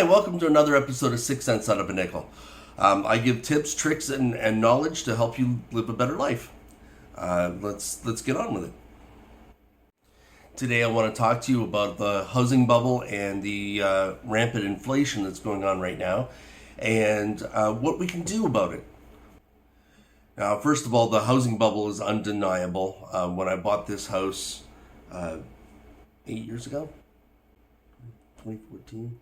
Hi, welcome to another episode of 6 Cents Out of a Nickel. I give tips, tricks, and knowledge to help you live a better life. Let's get on with it. Today I want to talk to you about the housing bubble and the rampant inflation that's going on right now, and what we can do about it. Now, first of all, the housing bubble is undeniable. When I bought this house 8 years ago, 2014.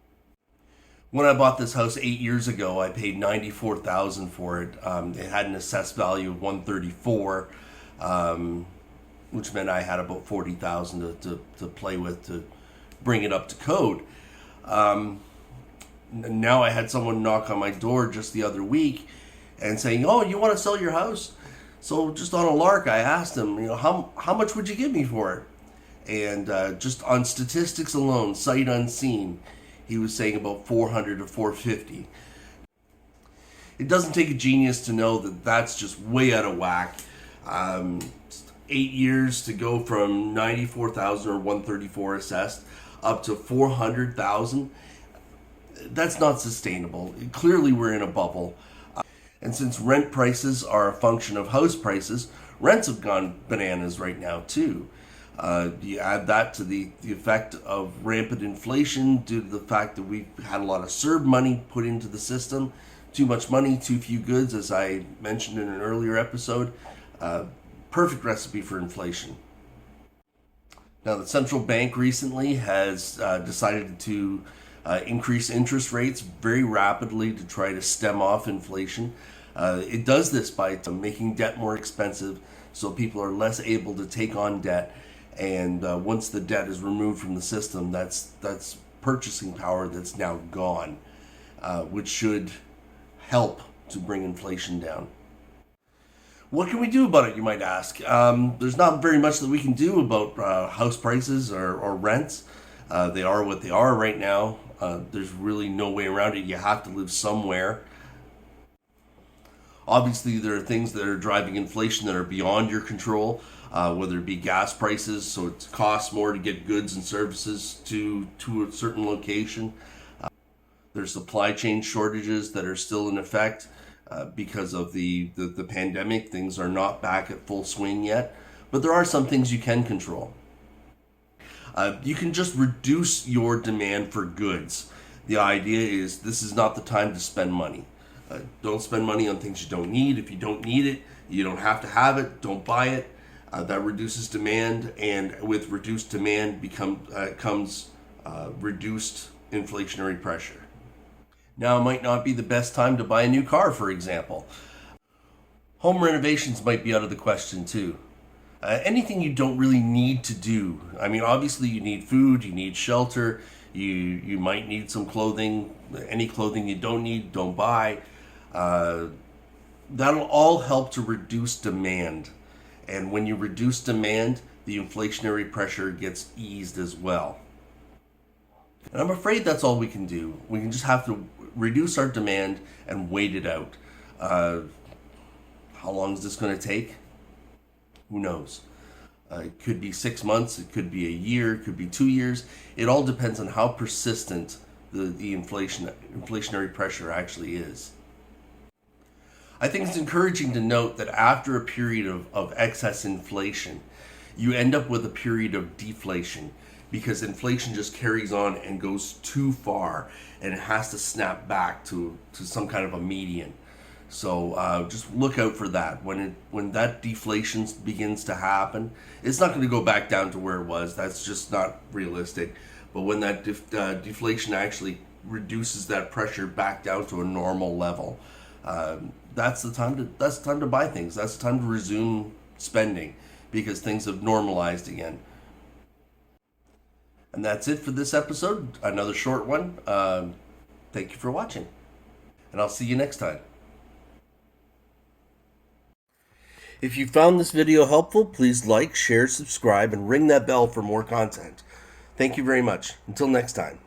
When I bought this house 8 years ago, I paid $94,000 for it. It had an assessed value of $134,000, which meant I had about $40,000 to play with to bring it up to code. Now I had someone knock on my door just the other week and saying, "Oh, you want to sell your house?" So just on a lark, I asked him, how much would you give me for it? And just on statistics alone, sight unseen, he was saying about $400 to $450. It doesn't take a genius to know that that's just way out of whack. 8 years to go from $94,000 or $134,000 assessed up to $400,000. That's not sustainable. Clearly, we're in a bubble. And since rent prices are a function of house prices, rents have gone bananas right now too. You add that to the effect of rampant inflation due to the fact that we've had a lot of CERB money put into the system. Too much money, too few goods, as I mentioned in an earlier episode. Perfect recipe for inflation. Now, the central bank recently has decided to increase interest rates very rapidly to try to stem off inflation. It does this by making debt more expensive, so people are less able to take on debt. And once the debt is removed from the system, that's purchasing power that's now gone, which should help to bring inflation down. What can we do about it, you might ask? There's not very much that we can do about house prices or rents. They are what they are right now. There's really no way around it. You have to live somewhere. Obviously, there are things that are driving inflation that are beyond your control, whether it be gas prices, so it costs more to get goods and services to a certain location. There's supply chain shortages that are still in effect because of the pandemic. Things are not back at full swing yet, but there are some things you can control. You can just reduce your demand for goods. The idea is this is not the time to spend money. Don't spend money on things you don't need. If you don't need it, you don't have to have it. Don't buy it. That reduces demand, and with reduced demand comes reduced inflationary pressure. Now, it might not be the best time to buy a new car, for example. Home renovations might be out of the question too. Anything you don't really need to do. I mean, obviously you need food, you need shelter, you might need some clothing. Any clothing you don't need, don't buy. That'll all help to reduce demand. And when you reduce demand, the inflationary pressure gets eased as well. And I'm afraid that's all we can do. We can just have to reduce our demand and wait it out. How long is this going to take? Who knows? It could be 6 months, it could be a year, it could be 2 years. It all depends on how persistent the inflationary pressure actually is. I think it's encouraging to note that after a period of excess inflation, you end up with a period of deflation because inflation just carries on and goes too far and it has to snap back to some kind of a median. So just look out for that. When that deflation begins to happen, it's not going to go back down to where it was. That's just not realistic. But when that deflation actually reduces that pressure back down to a normal level, that's the time to buy things. That's the time to resume spending because things have normalized again. And that's it for this episode. Another short one. Thank you for watching, and I'll see you next time. If you found this video helpful, please like, share, subscribe, and ring that bell for more content. Thank you very much. Until next time.